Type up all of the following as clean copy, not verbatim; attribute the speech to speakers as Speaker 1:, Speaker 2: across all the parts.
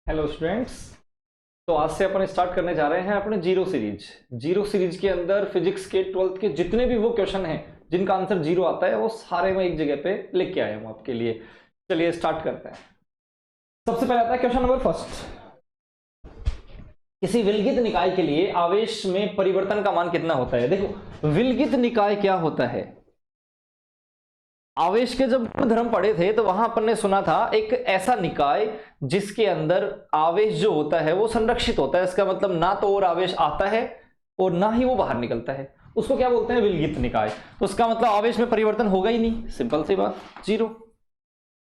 Speaker 1: Hello students. तो आज से अपन स्टार्ट करने जा रहे हैं अपने जीरो सीरीज के अंदर फिजिक्स के 12th के जितने भी वो क्वेश्चन हैं जिनका आंसर जीरो आता है वो सारे मैं एक जगह पे लिख के आया हूं आपके लिए। चलिए स्टार्ट करते हैं। सबसे पहले आता है क्वेश्चन नंबर फर्स्ट। किसी विलगित निकाय के लिए आवेश में परिवर्तन का मान कितना होता है। देखो विलगित निकाय क्या होता है। आवेश के जब धर्म पढ़े थे तो वहां अपन ने सुना था एक ऐसा निकाय जिसके अंदर आवेश जो होता है वो संरक्षित होता है। इसका मतलब ना तो और आवेश आता है और ना ही वो बाहर निकलता है, उसको क्या बोलते हैं, विलगित निकाय। तो उसका मतलब आवेश में परिवर्तन होगा ही नहीं, सिंपल सी बात, जीरो।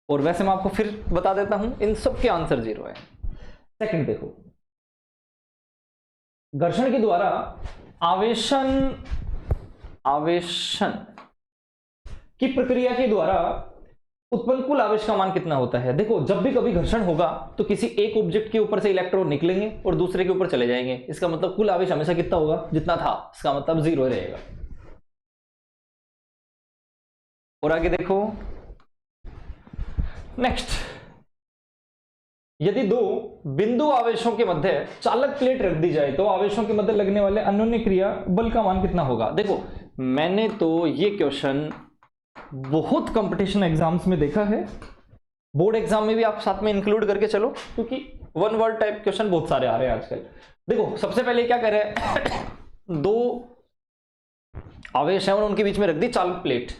Speaker 1: और वैसे मैं आपको फिर बता देता हूं इन सब के आंसर जीरो है। सेकंड देखो, घर्षण के द्वारा आवेशन की प्रक्रिया के द्वारा उत्पन्न कुल आवेश का मान कितना होता है। देखो जब भी कभी घर्षण होगा तो किसी एक ऑब्जेक्ट के ऊपर से इलेक्ट्रॉन निकलेंगे और दूसरे के ऊपर चले जाएंगे। इसका मतलब कुल आवेश हमेशा कितना होगा, जितना था, इसका मतलब जीरो रहेगा। और आगे देखो नेक्स्ट, यदि दो बिंदु आवेशों के मध्य चालक प्लेट रख दी जाए तो आवेशों के मध्य लगने वाले अन्योन्य क्रिया बल का मान कितना होगा। देखो मैंने तो ये क्वेश्चन बहुत कंपटीशन एग्जाम्स में देखा है, बोर्ड एग्जाम में भी आप साथ में इंक्लूड करके चलो, क्योंकि वन वर्ड टाइप क्वेश्चन बहुत सारे आ रहे हैं आजकल। देखो सबसे पहले क्या कर रहे हैं, दो आवेश हैं और उनके बीच में रख दी चालक प्लेट।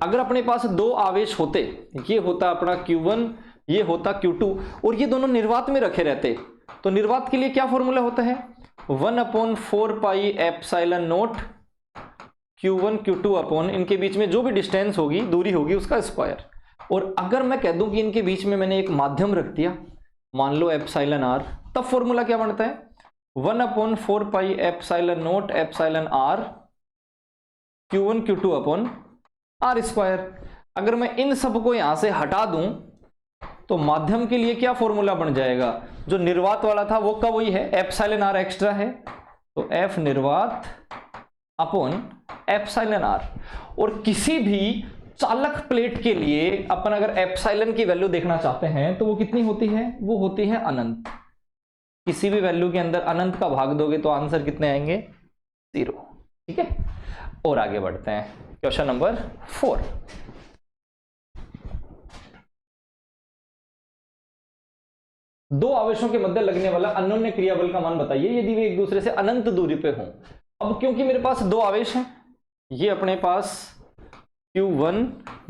Speaker 1: अगर अपने पास दो आवेश होते, ये होता अपना Q1, ये होता Q2, और ये दोनों निर्वात में रखे रहते, तो निर्वात के लिए क्या फॉर्मूला होता है, 1/4 pi epsilon not Q1 Q2 upon इनके बीच में जो भी डिस्टेंस होगी, दूरी होगी, उसका स्क्वायर। और अगर मैं कह दूं कि इनके बीच में मैंने एक माध्यम रख दिया, मान लो एप्सिलॉन आर, तब फॉर्मूला क्या बनता है, 1/4 pi epsilon naught epsilon R Q1 Q2 upon R square. अगर मैं इन सबको यहां से हटा दूं तो माध्यम के लिए क्या फॉर्मूला बन जाएगा, जो निर्वात वाला था वो का वही है, एप्सिलॉन आर एक्स्ट्रा है, तो एफ निर्वात अपॉन एप्सिलॉन आर। और किसी भी चालक प्लेट के लिए अपन अगर एप्सिलॉन की वैल्यू देखना चाहते हैं तो वो कितनी होती है, वो होती है अनंत। किसी भी वैल्यू के अंदर अनंत का भाग दोगे तो आंसर कितने आएंगे, जीरो। ठीक है, और आगे बढ़ते हैं, क्वेश्चन नंबर 4। दो आवेशों के मध्य लगने वाला अन्योन्य क्रिया बल का मान बताइए यदि वे एक दूसरे से अनंत दूरी पे हों। अब क्योंकि मेरे पास दो आवेश हैं, ये अपने पास Q1,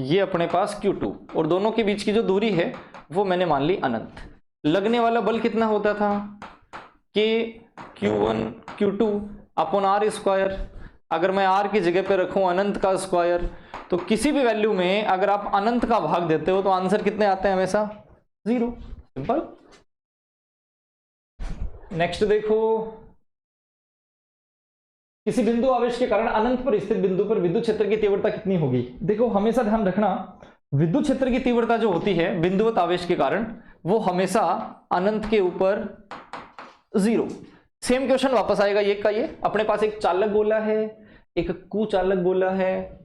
Speaker 1: ये अपने पास Q2, और दोनों के बीच की जो दूरी है वो मैंने मान ली अनंत। लगने वाला बल कितना होता था, कि Q1 Q2 upon R square. अगर मैं आर की जगह पे रखूं अनंत का स्क्वायर, तो किसी भी वैल्यू में अगर आप अनंत का भाग देते हो तो आंसर कितने आते हैं, हमेशा जीरो, सिंपल। नेक्स्ट देखो, किसी बिंदु आवेश के कारण अनंत पर स्थित बिंदु पर विद्युत क्षेत्र की तीव्रता कितनी होगी। देखो हमेशा ध्यान रखना, विद्युत क्षेत्र की तीव्रता जो होती है बिंदुवत आवेश के कारण वो हमेशा अनंत के ऊपर जीरो। सेम क्वेश्चन वापस आएगा ये का ये, अपने पास एक चालक गोला है, एक कुचालक गोला है,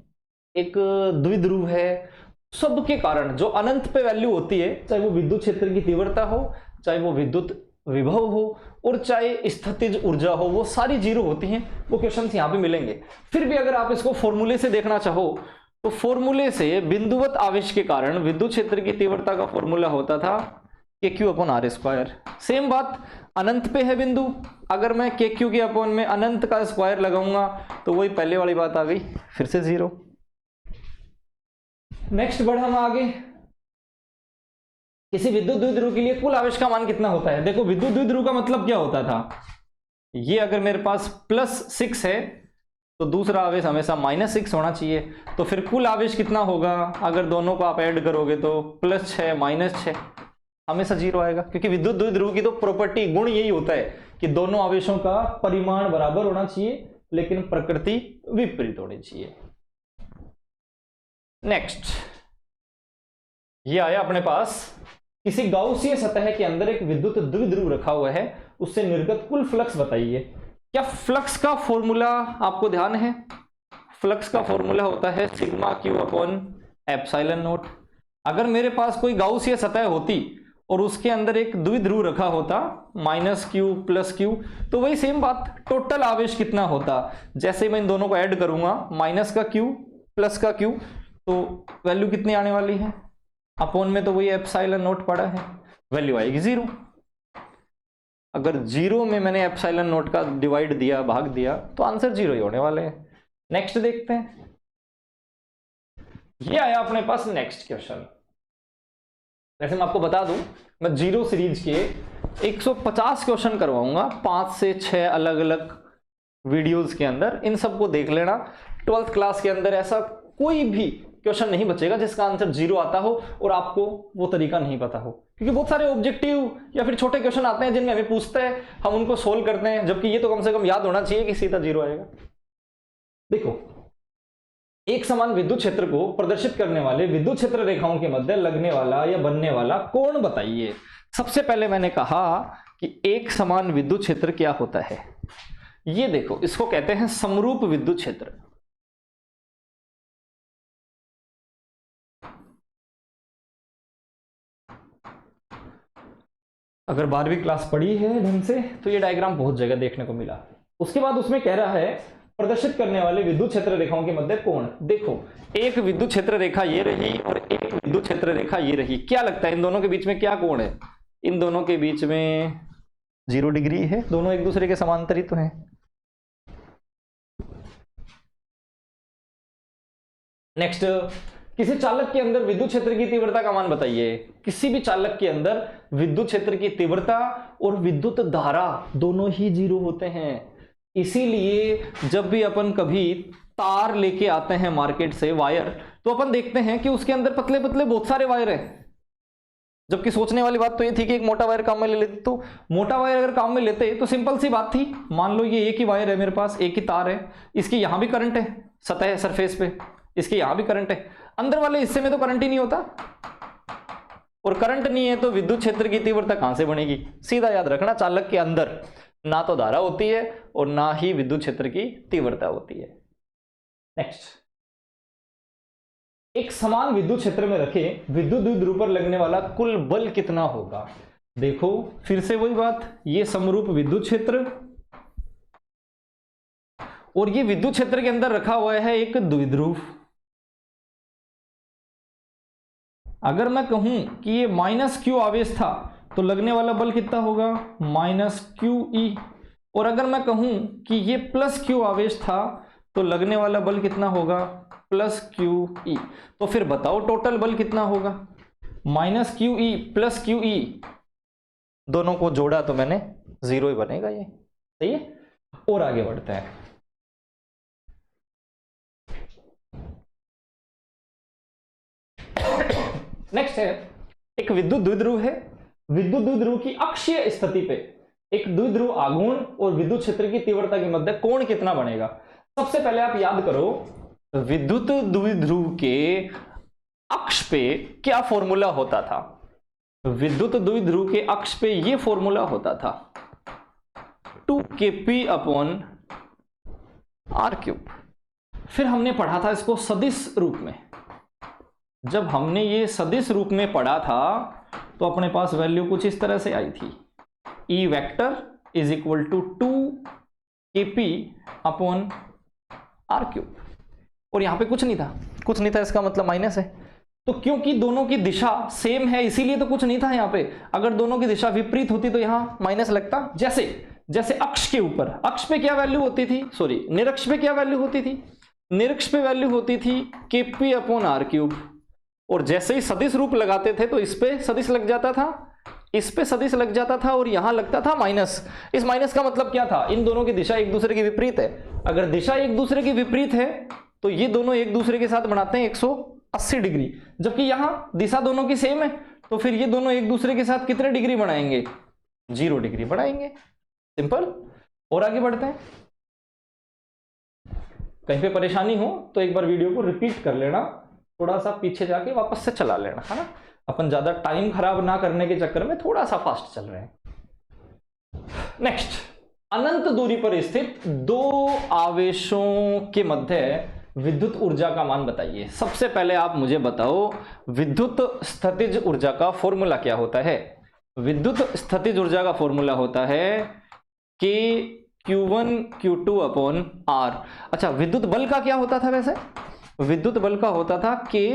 Speaker 1: एक द्विध्रुव है, सबके कारण जो अनंत पे वैल्यू होती है, चाहे वो विद्युत क्षेत्र की तीव्रता हो, चाहे वो विद्युत विभव हो, और चाहे स्थितिज ऊर्जा हो, वो सारी जीरो होती हैं। वो क्वेश्चंस यहां पे मिलेंगे। फिर भी अगर आप इसको फॉर्मूले से देखना चाहो तो फॉर्मूले से बिंदुवत आवेश के कारण विद्युत क्षेत्र की तीव्रता का फॉर्मूला होता था KQ upon R square. Same बात अनंत पे है बिंदु, अगर मैं KQ के अपॉन में अनंत का स्क्वायर लगाऊंगा तो वही पहले वाली बात आ गई, फिर से जीरो। नेक्स्ट बढ़े हम आगे, किसी विद्युत द्विध्रुव के लिए कुल आवेश का मान कितना होता है। देखो विद्युत द्विध्रुव का मतलब क्या होता था, ये अगर मेरे पास +6 है तो दूसरा आवेश हमेशा -6 होना चाहिए, तो फिर कुल आवेश कितना होगा, अगर दोनों को आप ऐड करोगे तो +6 -6 हमेशा जीरो आएगा, क्योंकि विद्युत द्विध्रुव की तो प्रॉपर्टी, गुण यही होता है कि दोनों आवेशों का परिमाण बराबर होना चाहिए लेकिन प्रकृति विपरीत होनी चाहिए। नेक्स्ट, ये आया अपने पास, किसी गाउसीय सतह के अंदर एक विद्युत द्विध्रुव रखा हुआ है, उससे निर्गत कुल फ्लक्स बताइए। क्या फ्लक्स का फॉर्मूला आपको ध्यान है, फ्लक्स का फॉर्मूला होता है sigma Q upon epsilon not. अगर मेरे पास कोई गाउसीय सतह होती और उसके अंदर एक द्विध्रुव रखा होता -q प्लस q, तो वही सेम बात, टोटल आवेश कितना होता, जैसे मैं इन दोनों को ऐड करूंगा माइनस का q प्लस का q, तो वैल्यू कितनी आने वाली है, अपॉन में तो वही एप्सिलॉन नॉट पड़ा है, वैल्यू आएगी 0। अगर 0 में मैंने एप्सिलॉन नॉट का डिवाइड दिया, भाग दिया, तो आंसर 0 ही होने वाले हैं। नेक्स्ट देखते हैं, ये आया अपने पास नेक्स्ट क्वेश्चन। वैसे मैं आपको बता दूं, मैं जीरो सीरीज के 150 क्वेश्चन करवाऊंगा 5 से 6 अलग अलग वीडियोस के अंदर, इन सबको देख लेना। 12th क्लास के अंदर ऐसा कोई भी क्वेश्चन नहीं बचेगा जिसका आंसर 0 आता हो और आपको वो तरीका नहीं पता हो, क्योंकि बहुत सारे ऑब्जेक्टिव या फिर छोटे क्वेश्चन आते हैं जिनमें हमें पूछते हैं, हम उनको सोल्व करते हैं, जबकि ये तो कम से कम याद होना चाहिए कि सीधा 0 आएगा। देखो, एक समान विद्युत क्षेत्र को प्रदर्शित करने वाले विद्युत क्षेत्र रेखाओं के मध्य लगने वाला या बनने वाला कोण बताइए। सबसे पहले मैंने कहा कि एक समान विद्युत क्षेत्र क्या होता है, ये देखो, इसको कहते हैं समरूप विद्युत क्षेत्र। अगर 12वीं क्लास पढ़ी है ढंग से तो ये डायग्राम बहुत जगह देखने को मिला। उसके बाद उसमें कह रहा है प्रदर्शित करने वाले विद्युत क्षेत्र रेखाओं के मध्य कोण। देखो, एक विद्युत क्षेत्र रेखा ये रही और एक विद्युत क्षेत्र रेखा ये रही, क्या लगता है इन दोनों के बीच में क्या कोण है? इन दोनों के बीच में 0 डिग्री है, दोनों एक दूसरे के समांतर ही तो हैं। नेक्स्ट, किसी चालक के अंदर विद्युत क्षेत्र की तीव्रता का मान बताइए। किसी भी चालक के अंदर विद्युत क्षेत्र की तीव्रता और विद्युत धारा दोनों ही 0 होते हैं। इसीलिए जब भी अपन कभी तार लेके आते हैं मार्केट से, वायर, तो अपन देखते हैं कि उसके अंदर पतले पतले बहुत सारे वायर हैं, जबकि सोचने वाली बात तो ये थी कि एक मोटा वायर काम में ले लेते। तो मोटा वायर अगर काम में लेते तो सिंपल सी बात थी, मान लो ये एक ही वायर है मेरे पास, एक ही तार है, इसकी यहां भी करंट है, सतह सरफेस पे इसके यहां भी करंट है, अंदर वाले हिस्से में तो करंट ही नहीं होता, और करंट नहीं है तो विद्युत क्षेत्र की तीव्रता कहां से बनेगी? सीधा याद रखना, चालक के अंदर ना तो धारा होती है और ना ही विद्युत क्षेत्र की तीव्रता होती है। नेक्स्ट, एक समान विद्युत क्षेत्र में रखे विद्युत द्विध्रुव पर लगने वाला कुल बल कितना होगा? देखो, फिर से वही बात, ये समरूप विद्युत क्षेत्र और ये विद्युत क्षेत्र के अंदर रखा हुआ है एक द्विध्रुव। अगर मैं कहूं कि ये -q आवेश था तो लगने वाला बल कितना होगा? -QE। और अगर मैं कहूं कि ये +q आवेश था तो लगने वाला बल कितना होगा? +QE। तो फिर बताओ टोटल बल कितना होगा? -QE + QE, दोनों को जोड़ा तो मैंने 0 ही बनेगा, ये सही है। और आगे बढ़ते हैं। नेक्स्ट है, एक विद्युत द्विध्रुव है, विद्युत द्विध्रुव की अक्षीय स्थिति पे एक द्विध्रुव आघूर्ण और विद्युत क्षेत्र की तीव्रता के मध्य कोण कितना बनेगा? सबसे पहले आप याद करो, विद्युत द्विध्रुव के अक्ष पे क्या फॉर्मूला होता था? विद्युत द्विध्रुव के अक्ष पे ये फॉर्मूला होता था 2kp/r³। फिर हमने पढ़ा था इसको सदिश रूप में। जब हमने ये सदिश रूप में पढ़ा था तो अपने पास वैल्यू कुछ इस तरह से आई थी, E vector is equal to 2kp/r³। और यहां पे कुछ नहीं था, कुछ नहीं था, इसका मतलब माइनस है। तो क्योंकि दोनों की दिशा सेम है इसीलिए तो कुछ नहीं था यहां पे। अगर दोनों की दिशा विपरीत होती तो यहां माइनस लगता। जैसे अक्ष के ऊपर, अक्ष पे क्या वैल्यू होती थी, सॉरी निरक्ष पे क्या वैल्यू होती थी? निरक्ष पे वैल्यू होती थी kp/r³। और जैसे ही सदिश रूप लगाते थे तो इस पे सदिश लग जाता था, इस पे सदिश लग जाता था और यहां लगता था माइनस। इस माइनस का मतलब क्या था? इन दोनों की दिशा एक दूसरे के विपरीत है। अगर दिशा एक दूसरे के विपरीत है तो ये दोनों एक दूसरे के साथ बनाते हैं 180 डिग्री, जबकि यहां दिशा दोनों की सेम है, तो फिर ये दोनों एक दूसरे के साथ कितने डिग्री बनाएंगे? 0 डिग्री बनाएंगे। सिंपल। और आगे बढ़ते हैं। कहीं पे परेशानी हो तो एक बार वीडियो को रिपीट कर लेना, थोड़ा सा पीछे जाके वापस से चला लेना, है ना। अपन ज्यादा टाइम खराब ना करने के चक्कर में थोड़ा सा फास्ट चल रहे हैं। नेक्स्ट, अनंत दूरी पर स्थित दो आवेशों के मध्य विद्युत ऊर्जा का मान बताइए। सबसे पहले आप मुझे बताओ विद्युत स्थितिज ऊर्जा का फॉर्मूला क्या होता है? विद्युत स्थितिज ऊर्जा का फॉर्मूला होता है के Q1 Q2 अपॉन R। अच्छा, विद्युत बल का क्या होता था वैसे? विद्युत बल का होता था के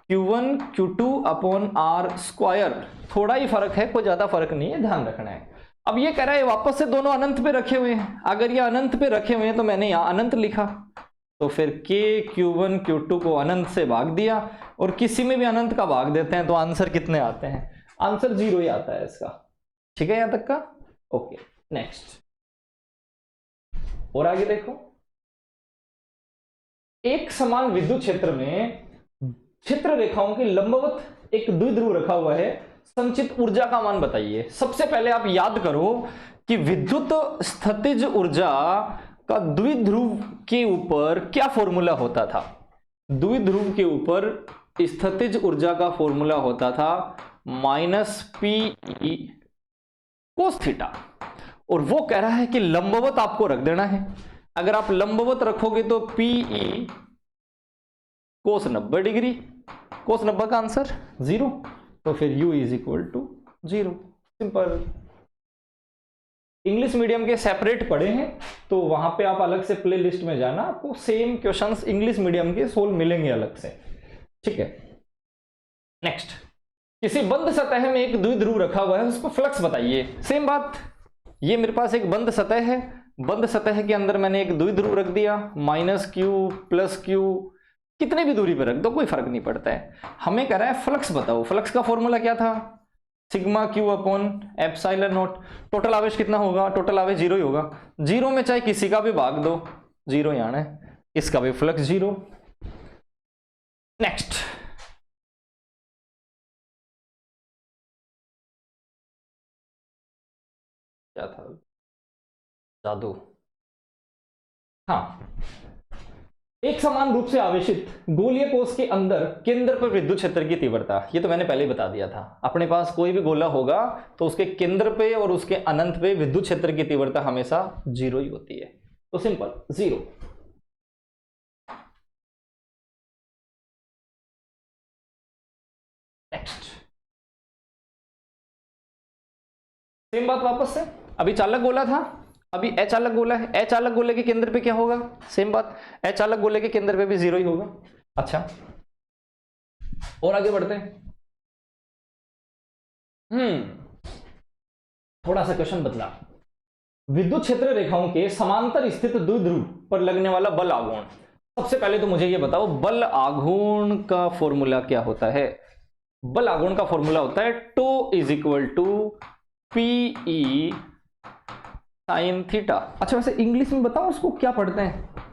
Speaker 1: Q1 Q2 upon R square. थोड़ा ही फर्क है, कोई ज्यादा फर्क नहीं है, ध्यान रखना है। अब ये कह रहा है वापस से दोनों अनंत पे रखे हुए हैं। अगर ये अनंत पे रखे हुए हैं तो मैंने यहां अनंत लिखा, तो फिर के Q1 Q2 को अनंत से भाग दिया, और किसी में भी अनंत का भाग देते हैं तो आंसर कितने आते हैं? आंसर 0 ही आता है इसका। ठीक है यहां तक का? Okay, next. और आगे देखो, एक समान विद्युत क्षेत्र में क्षेत्र रेखाओं की लंबवत एक द्विध्रुव रखा हुआ है, संचित ऊर्जा का मान बताइए। सबसे पहले आप याद करो कि विद्युत स्थितिज ऊर्जा का द्विध्रुव के ऊपर क्या फॉर्मूला होता था? द्विध्रुव के ऊपर स्थितिज ऊर्जा का फॉर्मूला होता था -Pe कोस थीटा, और वो कह रहा है कि लंबवत आपको रख देना है। अगर आप लंबवत रखोगे तो Pe कोस 90 डिग्री, कोस 90 का आंसर 0, तो फिर U is equal to 0। Simple. English medium के सेपरेट पढ़े हैं तो वहां पे आप अलग से प्ले लिस्ट में जाना, आपको सेम क्वेश्चंस इंग्लिश मीडियम के सोल्व मिलेंगे अलग से। ठीक है, नेक्स्ट। किसी बंद सतह में एक द्विध्रुव रखा हुआ है, उसको फ्लक्स बताइए। सेम बात, ये मेरे पास एक बंद सतह है, बंद सतह के अंदर मैंने एक द्विध्रुव रख दिया, -Q +Q, कितने भी दूरी पर रख दो कोई फर्क नहीं पड़ता है। हमें कह रहा है फ्लक्स बताओ। फ्लक्स का फॉर्मूला क्या था? Sigma Q upon epsilon not. Total आवेश कितना होगा? टोटल आवेश 0 ही होगा। 0 में चाहे किसी का भी भाग दो, 0 ही आना है, इसका भी फ्लक्स 0। नेक्स्ट, क्या था? जादू। हाँ, एक समान रूप से आवेशित गोलीय कोश के अंदर केंद्र पर विद्युत क्षेत्र की तीव्रता, ये तो मैंने पहले ही बता दिया था। अपने पास कोई भी गोला होगा तो उसके केंद्र पे और उसके अनंत पे विद्युत क्षेत्र की तीव्रता हमेशा 0 ही होती है, तो सिंपल 0। नेक्स्ट, सेम बात वापस से। अभी चालक गोला था, अभी अचालक गोला है। अचालक गोले के केंद्र पे क्या होगा? सेम बात, अचालक गोले के केंद्र पे भी 0 ही होगा। अच्छा, और आगे बढ़ते हैं। थोड़ा सा क्वेश्चन बदला। विद्युत क्षेत्र रेखाओं के समांतर स्थित द्विध्रुव पर लगने वाला बल आघूर्ण। सबसे पहले तो मुझे ये बताओ, बल आघूर्ण का फॉर्मूला क्या होता है? बल आघूर्ण का फॉर्मूला होता है tau is equal to Pe sine theta. अच्छा, वैसे इंग्लिश में बताओ उसको क्या पढ़ते हैं?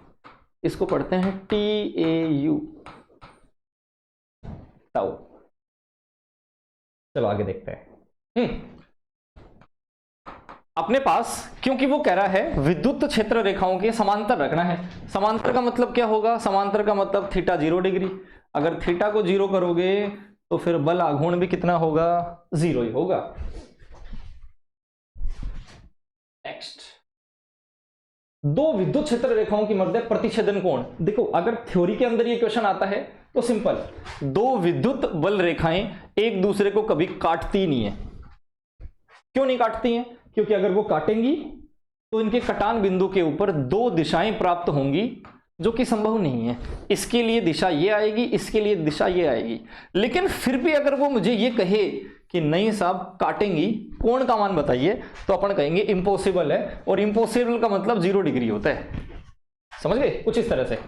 Speaker 1: इसको पढ़ते हैं TAU, टाउ। चलो आगे देखते हैं। अपने पास, क्योंकि वो कह रहा है विद्युत क्षेत्र रेखाओं के समांतर रखना है। समांतर का मतलब क्या होगा? समांतर का मतलब थीटा 0 डिग्री। अगर थीटा को 0 करोगे तो फिर बल आघूर्ण भी कितना होगा? 0 ही होगा। नेक्स्ट, दो विद्युत क्षेत्र रेखाओं की मध्य प्रतिच्छेदन कोण। देखो, अगर थ्योरी के अंदर ये क्वेश्चन आता है तो सिंपल, दो विद्युत बल रेखाएं एक दूसरे को कभी काटती नहीं है। क्यों नहीं काटती हैं? क्योंकि अगर वो काटेंगी तो इनके कटान बिंदु के ऊपर दो दिशाएं प्राप्त होंगी, जो कि संभव नहीं है। इसके लिए दिशा ये आएगी, इसके लिए दिशा ये आएगी। लेकिन फिर भी अगर वो मुझे ये कहे कि नहीं साहब काटेंगी, कोण का मान बताइए, तो अपन कहेंगे इम्पॉसिबल है। और इम्पॉसिबल का मतलब 0 डिग्री होता है। समझ गए? कुछ इस तरह से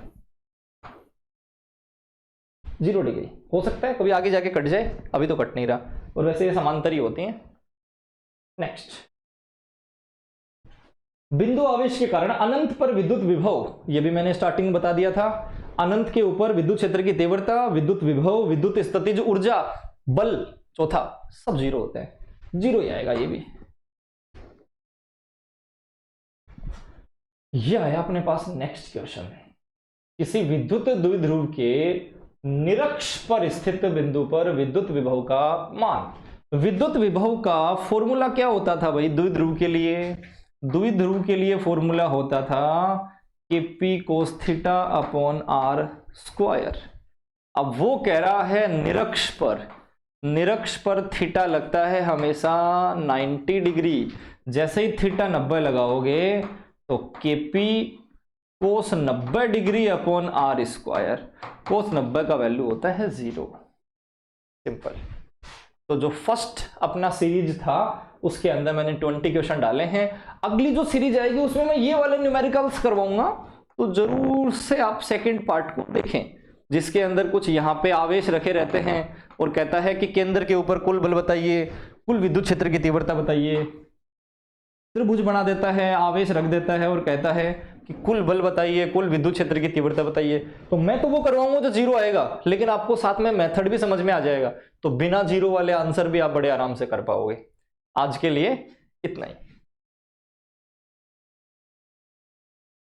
Speaker 1: 0 डिग्री हो सकता है, कभी आगे जाके कट जाए, अभी तो कट नहीं रहा। और वैसे ये समांतर ही होती हैं। नेक्स्ट, बिंदु आवेश के कारण अनंत पर विद्युत विभव, ये भी मैंने स्टार्टिंग में बता दिया था। अनंत के ऊपर विद्युत क्षेत्र की तीव्रता, विद्युत विभव, विद्युत स्थितिज ऊर्जा, बल, चौथा, सब 0 होते हैं। 0 ही आएगा ये भी। ये आया अपने पास नेक्स्ट क्वेश्चन। किसी विद्युत द्विध्रुव के निरक्ष पर स्थित बिंदु पर विद्युत विभव का मान। विद्युत विभव का फॉर्मूला क्या होता था भाई द्विध्रुव के लिए? द्विध्रुव के लिए फॉर्मूला होता था कि P cos theta upon R square. अब वो कह रहा है निरक्ष पर, निरक्ष पर थीटा लगता है हमेशा 90 डिग्री। जैसे ही थीटा 90 लगाओगे तो KP cos 90 degree upon R square, cos 90 का वैल्यू होता है 0। सिंपल। तो जो फर्स्ट अपना सीरीज था उसके अंदर मैंने 20 क्वेश्चन डाले हैं। अगली जो सीरीज आएगी उसमें मैं ये वाले न्यूमेरिकल्स करवाऊंगा, तो जरूर से आप सेकंड पार्ट को देखें, जिसके अंदर कुछ यहाँ पे आवेश रखे रहते हैं और कहता है कि केंद्र के ऊपर कुल बल बताइए, कुल विद्युत क्षेत्र की तीव्रता बताइए। त्रिभुज बना देता है, आवेश रख देता है और कहता है कि कुल बल बताइए, कुल विद्युत क्षेत्र की तीव्रता बताइए। तो मैं तो वो करवाऊंगा जो जीरो आएगा, लेकिन आपको साथ में मेथड भी समझ में आ जाएगा, तो बिना जीरो वाले आंसर भी आप बड़े आराम से कर पाओगे। आज के लिए इतना ही।